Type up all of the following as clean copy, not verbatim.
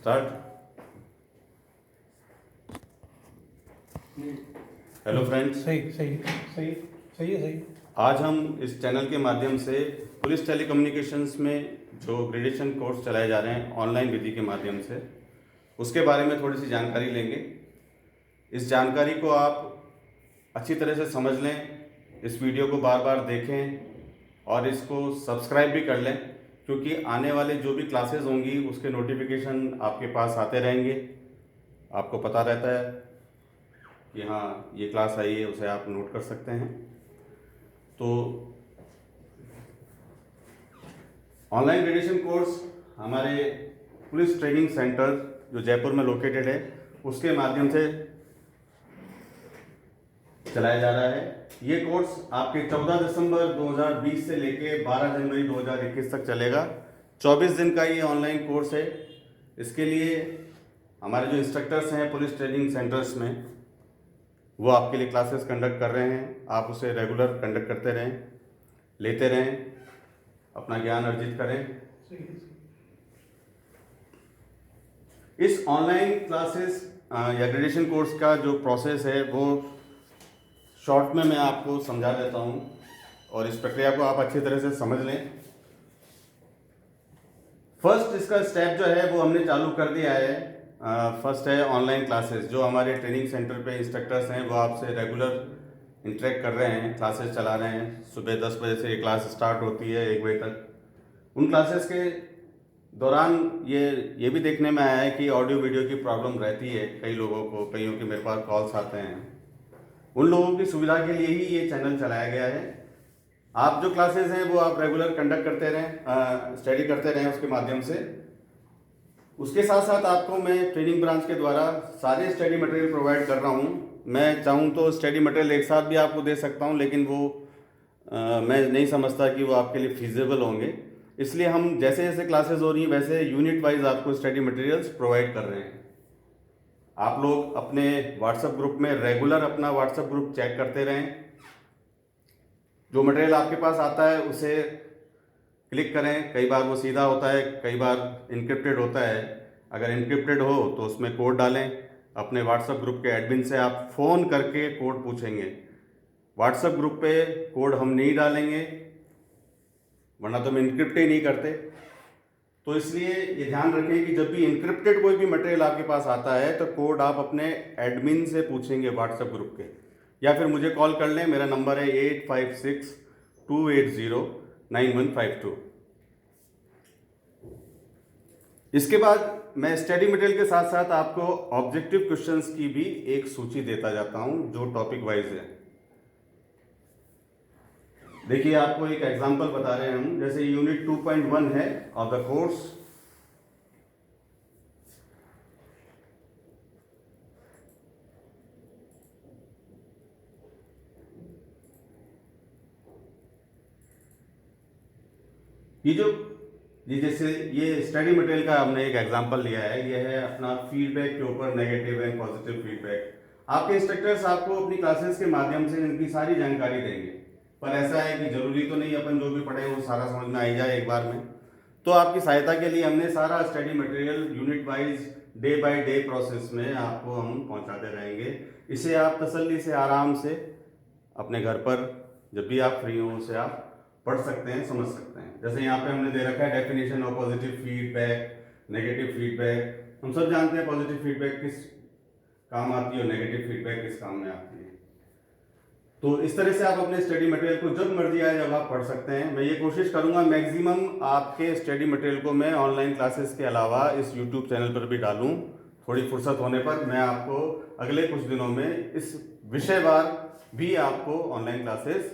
Start. Hello friends, सही सही सही सही है सही। आज हम इस चैनल के माध्यम से पुलिस टेलीकम्युनिकेशंस में जो ग्रेजुएशन कोर्स चलाए जा रहे हैं ऑनलाइन विधि के माध्यम से, उसके बारे में थोड़ी सी जानकारी लेंगे। इस जानकारी को आप अच्छी तरह से समझ लें, इस वीडियो को बार बार देखें और इसको सब्सक्राइब भी कर लें, क्योंकि आने वाले जो भी क्लासेस होंगी उसके नोटिफिकेशन आपके पास आते रहेंगे। आपको पता रहता है कि हाँ ये क्लास आई है, उसे आप नोट कर सकते हैं। तो ऑनलाइन ग्रेजुएशन कोर्स हमारे पुलिस ट्रेनिंग सेंटर जो जयपुर में लोकेटेड है उसके माध्यम से चलाया जा रहा है। ये कोर्स आपके 14 दिसंबर 2020 से लेके 12 जनवरी 2021 तक चलेगा। 24 दिन का ये ऑनलाइन कोर्स है। इसके लिए हमारे जो इंस्ट्रक्टर्स हैं पुलिस ट्रेनिंग सेंटर्स में, वो आपके लिए क्लासेस कंडक्ट कर रहे हैं। आप उसे रेगुलर कंडक्ट करते रहें, लेते रहें, अपना ज्ञान अर्जित करें। इस ऑनलाइन क्लासेस या ग्रेजुएशन कोर्स का जो प्रोसेस है वो शॉर्ट में मैं आपको समझा देता हूँ और इस प्रक्रिया को आप अच्छी तरह से समझ लें। फर्स्ट इसका स्टेप जो है वो हमने चालू कर दिया है। फर्स्ट है ऑनलाइन क्लासेस। जो हमारे ट्रेनिंग सेंटर पे इंस्ट्रक्टर्स हैं वो आपसे रेगुलर इंटरेक्ट कर रहे हैं, क्लासेस चला रहे हैं। सुबह 10 बजे से ये क्लास स्टार्ट होती है 1 बजे तक। उन क्लासेस के दौरान ये भी देखने में आया है कि ऑडियो वीडियो की प्रॉब्लम रहती है कई लोगों को, कईयों के मेरे पास कॉल्स आते हैं। उन लोगों की सुविधा के लिए ही ये चैनल चलाया गया है। आप जो क्लासेस हैं वो आप रेगुलर कंडक्ट करते रहें, स्टडी करते रहें उसके माध्यम से। उसके साथ साथ आपको मैं ट्रेनिंग ब्रांच के द्वारा सारे स्टडी मटेरियल प्रोवाइड कर रहा हूँ। मैं चाहूँ तो स्टडी मटेरियल एक साथ भी आपको दे सकता हूँ, लेकिन वो मैं नहीं समझता कि वो आपके लिए फिजिबल होंगे। इसलिए हम जैसे जैसे क्लासेस हो रही हैं वैसे यूनिट वाइज आपको स्टडी मटेरियल्स प्रोवाइड कर रहे हैं। आप लोग अपने व्हाट्सएप ग्रुप में रेगुलर अपना व्हाट्सएप ग्रुप चेक करते रहें। जो मटेरियल आपके पास आता है उसे क्लिक करें। कई बार वो सीधा होता है, कई बार इनक्रिप्टेड होता है। अगर इनक्रिप्टेड हो तो उसमें कोड डालें। अपने व्हाट्सएप ग्रुप के एडमिन से आप फ़ोन करके कोड पूछेंगे। व्हाट्सएप ग्रुप पे कोड हम नहीं डालेंगे, वरना तो हम इनक्रिप्ट ही नहीं करते। तो इसलिए ये ध्यान रखें कि जब भी इनक्रिप्टेड कोई भी मटेरियल आपके पास आता है तो कोड आप अपने एडमिन से पूछेंगे व्हाट्सएप ग्रुप के, या फिर मुझे कॉल कर लें। मेरा नंबर है 8562809152। इसके बाद मैं स्टडी मटेरियल के साथ साथ आपको ऑब्जेक्टिव क्वेश्चंस की भी एक सूची देता जाता हूं जो टॉपिक वाइज है। देखिए, आपको एक एग्जांपल बता रहे हैं हम। जैसे यूनिट 2.1 है ऑफ द कोर्स। जैसे ये स्टडी मटेरियल का हमने एक एग्जांपल लिया है। ये है अपना फीडबैक के ऊपर, नेगेटिव एंड पॉजिटिव फीडबैक। आपके इंस्ट्रक्टर्स आपको अपनी क्लासेस के माध्यम से इनकी सारी जानकारी देंगे, पर ऐसा है कि जरूरी तो नहीं अपन जो भी पढ़े वो सारा समझ में आ जाए एक बार में। तो आपकी सहायता के लिए हमने सारा study material unit wise day by day process में आपको हम पहुंचाते रहेंगे। इसे आप तसल्ली से, आराम से अपने घर पर जब भी आप फ्री हो उसे आप पढ़ सकते हैं, समझ सकते हैं। जैसे यहाँ पे हमने दे रखा है definition of positive feedback, negative feedback. हम सब जानते हैं पॉजिटिव फीडबैक किस काम आती है और नेगेटिव फीडबैक किस काम में आती है। तो इस तरह से आप अपने स्टडी मटेरियल को जब मर्जी आए जब आप पढ़ सकते हैं। मैं ये कोशिश करूंगा मैक्सिमम आपके स्टडी मटेरियल को मैं ऑनलाइन क्लासेस के अलावा इस यूट्यूब चैनल पर भी डालूं। थोड़ी फुर्सत होने पर मैं आपको अगले कुछ दिनों में इस विषयवार भी आपको ऑनलाइन क्लासेस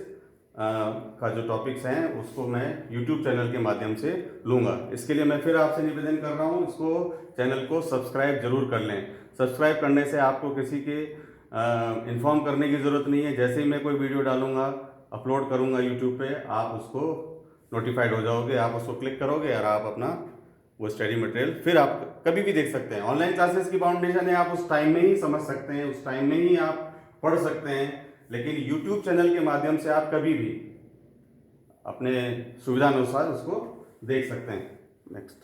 का जो टॉपिक्स हैं उसको मैं YouTube चैनल के माध्यम से लूँगा। इसके लिए मैं फिर आपसे निवेदन कर रहा हूँ, इसको चैनल को सब्सक्राइब जरूर कर लें। सब्सक्राइब करने से आपको किसी के इन्फॉर्म करने की ज़रूरत नहीं है। जैसे ही मैं कोई वीडियो डालूँगा, अपलोड करूँगा YouTube पे, आप उसको नोटिफाइड हो जाओगे। आप उसको क्लिक करोगे और आप अपना वो स्टडी मटेरियल फिर आप कभी भी देख सकते हैं। ऑनलाइन क्लासेस की फाउंडेशन है, आप उस टाइम में ही समझ सकते हैं, उस टाइम में ही आप पढ़ सकते हैं। लेकिन YouTube चैनल के माध्यम से आप कभी भी अपने सुविधा अनुसार उसको देख सकते हैं। नेक्स्ट।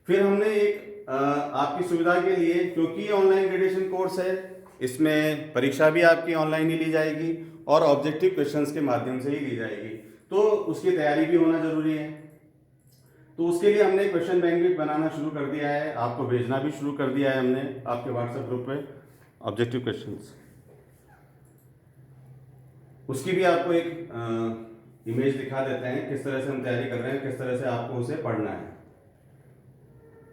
फिर हमने एक आपकी सुविधा के लिए, क्योंकि ये ऑनलाइन ग्रेजुएशन कोर्स है, इसमें परीक्षा भी आपकी ऑनलाइन ही ली जाएगी और ऑब्जेक्टिव क्वेश्चंस के माध्यम से ही ली जाएगी, तो उसकी तैयारी भी होना जरूरी है। तो उसके लिए हमने क्वेश्चन बैंक भी बनाना शुरू कर दिया है, आपको भेजना भी शुरू कर दिया है हमने आपके व्हाट्सएप ग्रुप पे ऑब्जेक्टिव क्वेश्चंस। उसकी भी आपको एक इमेज दिखा देते हैं, किस तरह से हम तैयारी कर रहे हैं, किस तरह से आपको उसे पढ़ना है।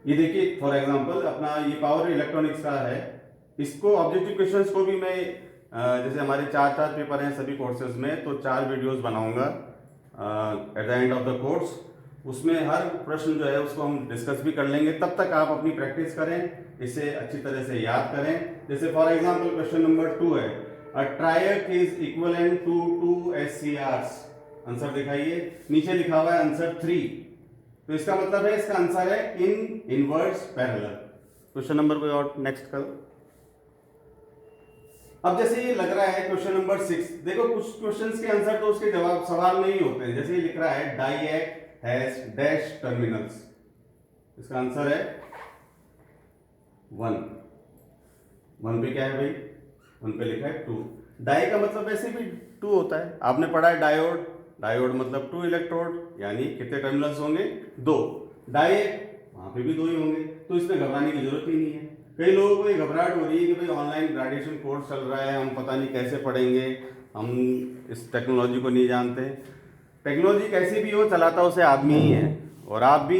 ये देखिए फॉर एग्जांपल अपना ये पावर इलेक्ट्रॉनिक्स का है, इसको ऑब्जेक्टिव क्वेश्चंस को भी मैं जैसे हमारे 4 पेपर हैं सभी कोर्सेज में, तो 4 वीडियोस बनाऊंगा at the end of the course. उसमें हर प्रश्न जो है उसको हम डिस्कस भी कर लेंगे, तब तक आप अपनी प्रैक्टिस करें, इसे अच्छी तरह से याद करें। जैसे फॉर एग्जांपल क्वेश्चन नंबर 2 है, a triac is equivalent to 2 SCRs। Answer दिखाइए, नीचे लिखा हुआ है आंसर 3, तो इसका मतलब है इसका आंसर है इन इनवर्स पैरेलल। क्वेश्चन नंबर कोई और नेक्स्ट करो। अब जैसे ये लग रहा है क्वेश्चन नंबर 6, देखो कुछ क्वेश्चंस के आंसर तो उसके जवाब सवाल में ही होते हैं। जैसे ये लिख रहा है डाइएक हैज डैश टर्मिनल्स, इसका आंसर है 1। 1 पे क्या है भाई, 1 पे लिखा है 2। डाई का मतलब वैसे भी 2 होता है, आपने पढ़ा है डायोड, डायोड मतलब 2 इलेक्ट्रोड, यानी कितने टर्मिनल्स होंगे, 2। डाइएक वहां पे भी 2 ही होंगे, तो इसमें घबराने की जरूरत ही नहीं है। कई लोगों को ये घबराहट हो रही है कि भाई ऑनलाइन ग्रेजुएशन कोर्स चल रहा है, हम पता नहीं कैसे पढ़ेंगे, हम इस टेक्नोलॉजी को नहीं जानते। टेक्नोलॉजी कैसी भी हो, चलाता उसे आदमी ही है, और आप भी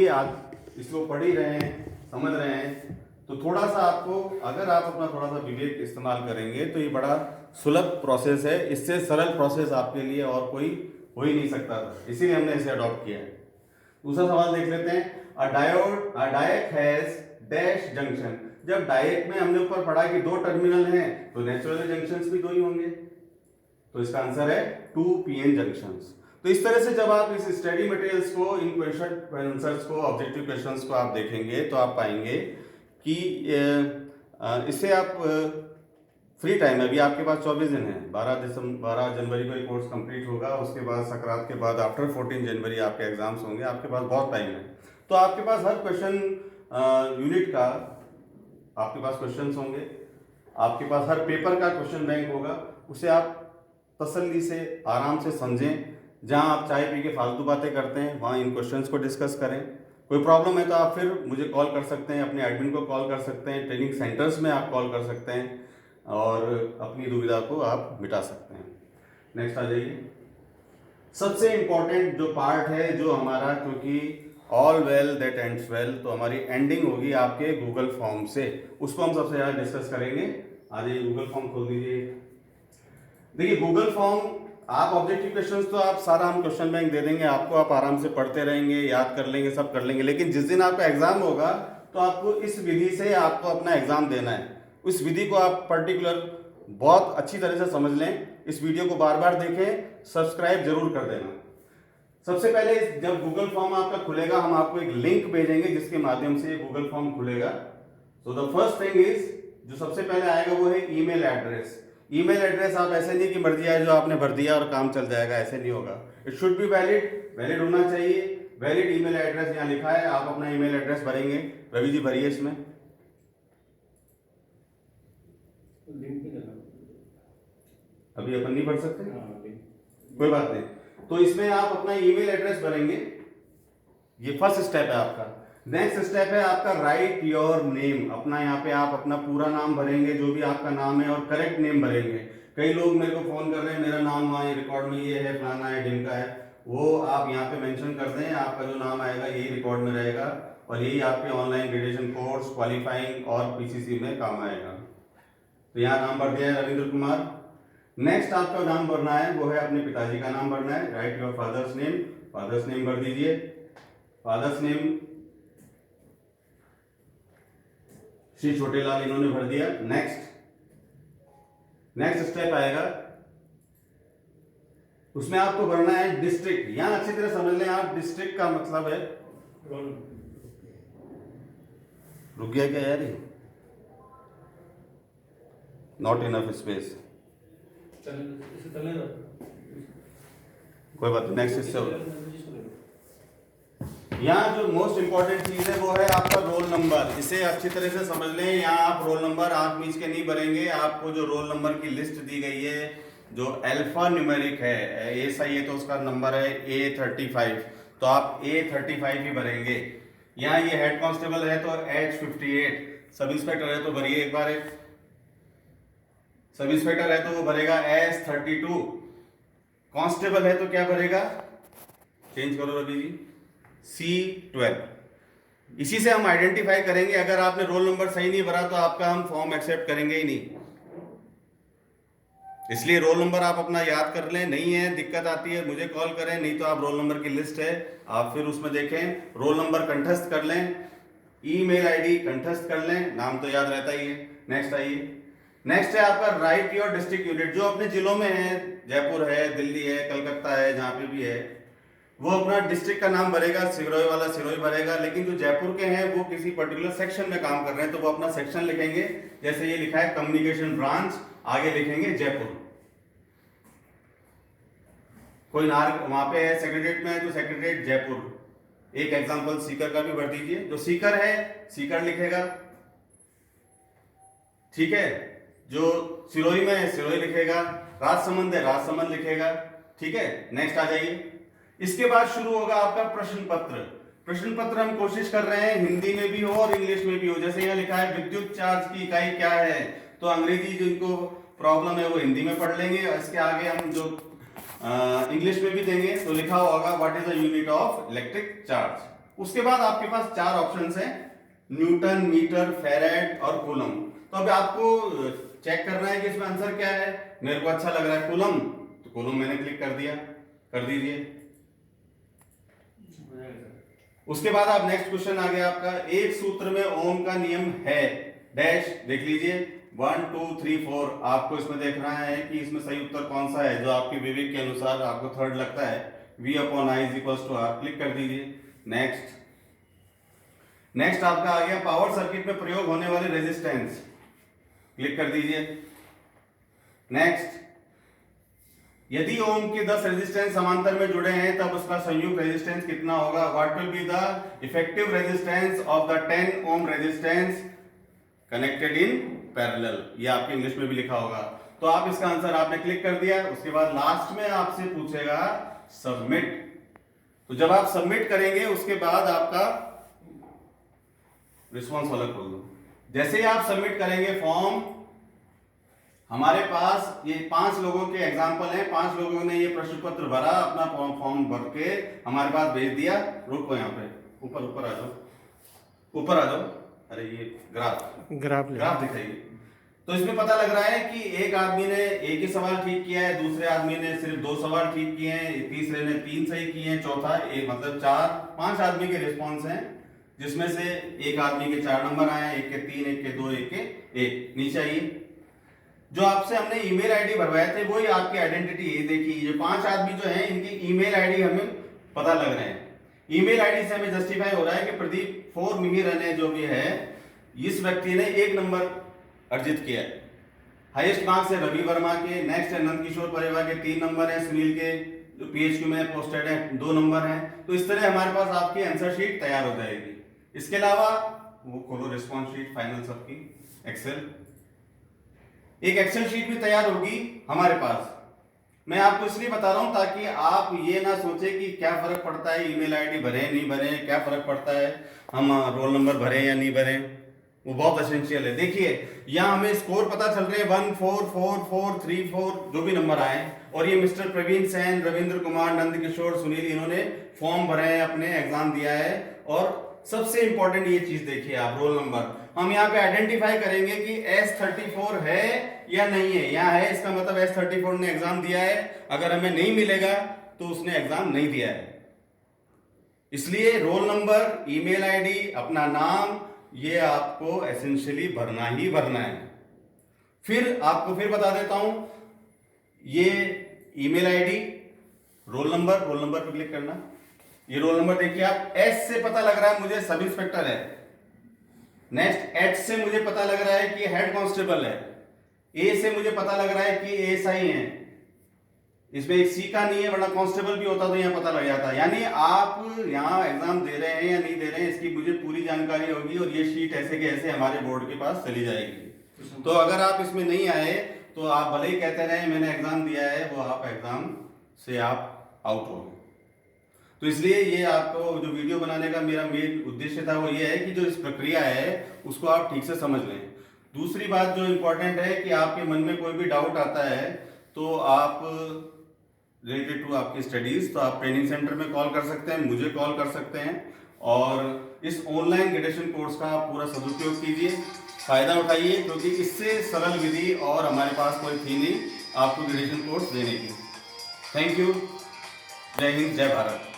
इसको पढ़ ही रहे हैं, समझ रहे हैं। तो थोड़ा सा आपको, अगर आप अपना थोड़ा सा विवेक इस्तेमाल करेंगे तो ये बड़ा सुलभ प्रोसेस है, इससे सरल प्रोसेस आपके लिए और कोई हो ही नहीं सकता था, इसीलिए हमने इसे अडॉप्ट किया है। दूसरा सवाल देख लेते हैं, अ डायक हैज डैश जंक्शन। जब डायक में हमने ऊपर पढ़ा कि 2 टर्मिनल हैं, तो नेचुरली जंक्शंस भी 2 ही होंगे, तो इसका आंसर है 2 PN जंक्शंस। तो इस तरह से जब आप इस स्टडी मटेरियल्स को, इन क्वेश्चन आंसर्स को, ऑब्जेक्टिव क्वेश्चंस को आप देखेंगे तो आप पाएंगे कि इससे आप फ्री टाइम है, अभी आपके पास 24 दिन है, 12 जनवरी को ये कोर्स कंप्लीट होगा, उसके बाद संक्रांत के बाद आफ्टर 14 जनवरी आपके एग्जाम्स होंगे, आपके पास बहुत टाइम है। तो आपके पास हर क्वेश्चन यूनिट का आपके पास क्वेश्चंस होंगे, आपके पास हर पेपर का क्वेश्चन बैंक होगा, उसे आप तसल्ली से आराम से समझें। जहां आप चाय पी के फालतू बातें करते हैं वहां इन क्वेश्चंस को डिस्कस करें। कोई प्रॉब्लम है तो आप फिर मुझे कॉल कर सकते हैं, अपने एडमिन को कॉल कर सकते हैं, ट्रेनिंग सेंटर्स में आप कॉल कर सकते हैं और अपनी दुविधा को आप मिटा सकते हैं। नेक्स्ट आ जाइए। सबसे इंपॉर्टेंट जो पार्ट है जो हमारा, क्योंकि all well that ends well, तो हमारी एंडिंग होगी आपके गूगल फॉर्म से, उसको हम सबसे ज़्यादा डिस्कस करेंगे। आ जाइए, गूगल फॉर्म खोल दीजिए। देखिए गूगल फॉर्म, आप ऑब्जेक्टिव क्वेश्चंस तो आप सारा हम क्वेश्चन बैंक दे देंगे आपको, आप आराम से पढ़ते रहेंगे, याद कर लेंगे, सब कर लेंगे, लेकिन जिस दिन आपका एग्जाम होगा तो आपको इस विधि से आपको अपना एग्जाम देना है। उस विधि को आप पर्टिकुलर बहुत अच्छी तरह से समझ लें, इस वीडियो को बार बार देखें, सब्सक्राइब जरूर कर देना। सबसे पहले जब गूगल फॉर्म आपका खुलेगा, हम आपको एक लिंक भेजेंगे जिसके माध्यम से गूगल फॉर्म खुलेगा। तो द फर्स्ट थिंग इज, जो सबसे पहले आएगा वो है ईमेल एड्रेस। ईमेल एड्रेस आप ऐसे नहीं कि मर्जी आए जो आपने भर दिया और काम चल जाएगा, ऐसे नहीं होगा। इट शुड बी वैलिड होना चाहिए। वैलिड ईमेल एड्रेस यहाँ लिखा है, आप अपना ईमेल एड्रेस भरेंगे। रवि जी भरिए इसमें। अभी अपन नहीं भर सकते, कोई बात नहीं। तो इसमें आप अपना ईमेल एड्रेस भरेंगे, ये फर्स्ट स्टेप है आपका। नेक्स्ट स्टेप है आपका राइट योर नेम। अपना यहाँ पे आप अपना पूरा नाम भरेंगे, जो भी आपका नाम है, और करेक्ट नेम भरेंगे। कई लोग मेरे को फोन कर रहे हैं, मेरा नाम वहाँ रिकॉर्ड में ये है, फलाना है, ढिमका है, वो आप यहाँ पे मेंशन कर दें, आपका जो नाम आएगा यही रिकॉर्ड में रहेगा और यही आपके ऑनलाइन ग्रेजुएशन कोर्स, क्वालिफाइंग और PCC में काम आएगा। तो यहाँ नाम भर दिया है रविंद्र कुमार। नेक्स्ट आपका नाम भरना है वो है अपने पिताजी का नाम भरना है। Right your father's name, father's name भर दीजिए। फादर्स नेम श्री छोटेलाल इन्होंने भर दिया। नेक्स्ट स्टेप आएगा, उसमें आपको भरना है डिस्ट्रिक्ट। यहां अच्छी तरह समझ लें आप, डिस्ट्रिक्ट का मतलब है, रुक गया क्या यार, नॉट इनफ स्पेस, कोई बात नहीं। नेक्स्ट इससे यहाँ जो मोस्ट इंपॉर्टेंट चीज है वो है आपका रोल नंबर। इसे अच्छी तरह से समझ लें। यहाँ आप रोल नंबर आंख मीच के नहीं भरेंगे। आपको जो रोल नंबर की लिस्ट दी गई है, जो अल्फा न्यूमेरिक है, ए सही है तो उसका नंबर है A35, तो आप A35 ही भरेंगे। यहाँ ये हेड कांस्टेबल है तो H58, सब इंस्पेक्टर है तो भरिए एक बार। सब इंस्पेक्टर है तो वो भरेगा S32, कांस्टेबल है तो क्या भरेगा, चेंज करो रवि जी, C12। इसी से हम आइडेंटिफाई करेंगे। अगर आपने रोल नंबर सही नहीं भरा तो आपका हम फॉर्म एक्सेप्ट करेंगे ही नहीं। इसलिए रोल नंबर आप अपना याद कर लें। नहीं है, दिक्कत आती है मुझे कॉल करें, नहीं तो आप रोल नंबर की लिस्ट है आप फिर उसमें देखें, रोल नंबर कंठस्थ कर लें, ईमेल आईडी कंठस्थ कर लें, नाम तो याद रहता ही है। नेक्स्ट आइए। नेक्स्ट है आपका राइट योर डिस्ट्रिक्ट यूनिट। जो अपने जिलों में है, जयपुर है, दिल्ली है, कलकत्ता है, जहां पे भी है, वो अपना डिस्ट्रिक्ट का नाम भरेगा। सिरोही वाला सिरोही भरेगा। लेकिन जो जयपुर के हैं वो किसी पर्टिकुलर सेक्शन में काम कर रहे हैं तो वो अपना सेक्शन लिखेंगे। जैसे ये लिखा है कम्युनिकेशन ब्रांच, आगे लिखेंगे जयपुर। कोई नार वहां पे है सेक्रेटरीट में है तो सेक्रेटरीट जयपुर। एक एग्जांपल सीकर का भी भर दीजिए। जो सीकर है सीकर लिखेगा, ठीक है। जो सिरोही में है सिरोही लिखेगा। राजसमंद है राजसमंद लिखेगा, ठीक है। नेक्स्ट आ जाइए। इसके बाद शुरू होगा आपका प्रश्न पत्र। प्रश्न पत्र हम कोशिश कर रहे हैं हिंदी में भी हो और इंग्लिश में भी हो। जैसे यहाँ लिखा है विद्युत चार्ज की इकाई क्या है, तो अंग्रेजी जिनको प्रॉब्लम है वो हिंदी में पढ़ लेंगे। और इसके आगे हम जो इंग्लिश में भी देंगे तो लिखा होगा what is the unit of electric charge. उसके बाद आपके पास चार ऑप्शंस हैं, न्यूटन, मीटर, फेरेड और कूलम। तो अब आपको चेक करना है कि इसमें आंसर क्या है। मेरे को अच्छा लग रहा है कूलम, तो कूलम मैंने क्लिक कर दिया, कर दीजिए। उसके बाद आप नेक्स्ट क्वेश्चन आ गया आपका, एक सूत्र में ओम का नियम है डैश, देख लीजिए 1 2 3 4। आपको इसमें देखना है कि इसमें सही उत्तर कौन सा है जो आपके विवेक के अनुसार आपको थर्ड लगता है। V/I = R, क्लिक कर दीजिए। नेक्स्ट। नेक्स्ट आपका आ गया पावर सर्किट में प्रयोग होने वाले रेजिस्टेंस, क्लिक कर दीजिए। नेक्स्ट। यदि ओम के 10 रेजिस्टेंस समांतर में जुड़े हैं तब उसका संयुक्त रेजिस्टेंस कितना होगा। What will be the effective resistance of the 10 ohm resistance connected in parallel. ये आपके इंग्लिश में भी लिखा होगा। तो आप इसका आंसर आपने क्लिक कर दिया। उसके बाद लास्ट में आपसे पूछेगा सबमिट। तो जब आप सबमिट करेंगे उसके बाद आपका रिस्पॉन्स वाला खोल दो। जैसे ही आप सबमिट करेंगे फॉर्म, हमारे पास ये 5 लोगों के एग्जाम्पल हैं। 5 लोगों ने ये प्रश्न पत्र भरा, अपना फॉर्म भर के हमारे पास भेज दिया। रुको यहाँ पे, ऊपर ऊपर आ जाओ, ऊपर आ जाओ। अरे ये ग्राफ दिखाइए। तो इसमें पता लग रहा है कि एक आदमी ने एक ही सवाल ठीक किया है, दूसरे आदमी ने सिर्फ 2 सवाल ठीक किए हैं, तीसरे ने 3 सही किए हैं, चौथा मतलब 5 आदमी के रिस्पॉन्स हैं, जिसमें से एक आदमी के 4 नंबर आए हैं, एक के 3, एक के 2, एक के 1। नीचे आइए। जो आपसे हमने ईमेल आईडी भरवाए थे वही आपकी आइडेंटिटी है। देखिए ये 5 आदमी जो हैं इनकी ईमेल आईडी हमें पता लग रहे हैं। ईमेल आईडी से हमें जस्टिफाई हो रहा है कि प्रदीप 4 मिहिर ने जो भी है, इस व्यक्ति ने 1 नंबर अर्जित किया है। हाईएस्ट मार्क्स है रवि वर्मा के। नेक्स्ट है नंद किशोर परेवा के 3 नंबर है। सुनील के जो PHQ में पोस्टेड है 2 नंबर है। तो इस तरह हमारे पास आपकी आंसर शीट तैयार हो जाएगी। इसके अलावा वो खोलो रिस्पॉन्स शीट फाइनल सबकी एक्सेल। एक एक्सेल शीट भी तैयार होगी हमारे पास। मैं आपको इसलिए बता रहा हूं ताकि आप ये ना सोचे कि क्या फर्क पड़ता है ईमेल आईडी भरे नहीं भरे, क्या फर्क पड़ता है हम रोल नंबर भरे या नहीं भरे। वो बहुत एसेंशियल है। देखिए यहाँ हमें स्कोर पता चल रहे हैं 1 4 4 4 3 4 जो भी नंबर आए। और ये मिस्टर प्रवीण सैन, रविंद्र कुमार, नंद किशोर, सुनील, इन्होंने फॉर्म भरे हैं, अपने एग्जाम दिया है। और सबसे इंपॉर्टेंट ये चीज देखिए आप, रोल नंबर हम यहाँ पे आइडेंटिफाई करेंगे कि S34 है या नहीं है। यहाँ है, इसका मतलब S34 ने एग्जाम दिया है। अगर हमें नहीं मिलेगा तो उसने एग्जाम नहीं दिया है। इसलिए रोल नंबर, ईमेल आईडी, अपना नाम, ये आपको एसेंशियली भरना ही भरना है। फिर आपको फिर बता देता हूं, ये ईमेल आईडी, रोल नंबर पे क्लिक करना। ये रोल नंबर देखिए आप, S से पता लग रहा है मुझे सब इंस्पेक्टर है। नेक्स्ट H से मुझे पता लग रहा है कि हेड कांस्टेबल है। A से मुझे पता लग रहा है कि ASI है। इसमें एक सी का नहीं है, वरना कांस्टेबल भी होता तो यहाँ पता लग जाता। यानी आप यहाँ एग्जाम दे रहे हैं या नहीं दे रहे हैं इसकी मुझे पूरी जानकारी होगी, और ये शीट ऐसे के ऐसे हमारे बोर्ड के पास चली जाएगी। तो अगर आप इसमें नहीं आए तो आप भले ही कहते रहे मैंने एग्जाम दिया है, वो आप एग्जाम से आप आउट हो गए। तो इसलिए ये आपको जो वीडियो बनाने का मेरा मेन उद्देश्य था वो ये है कि जो इस प्रक्रिया है उसको आप ठीक से समझ लें। दूसरी बात जो इम्पोर्टेंट है कि आपके मन में कोई भी डाउट आता है तो आप रिलेटेड टू आपकी स्टडीज, तो आप ट्रेनिंग सेंटर में कॉल कर सकते हैं, मुझे कॉल कर सकते हैं, और इस ऑनलाइन ग्रेजुएशन कोर्स का आप पूरा सदुपयोग कीजिए, फायदा उठाइए, क्योंकि इससे सरल विधि और हमारे पास कोई थी नहीं आपको ग्रेजुएशन कोर्स देने की। Thank you. जय हिंद, जय भारत।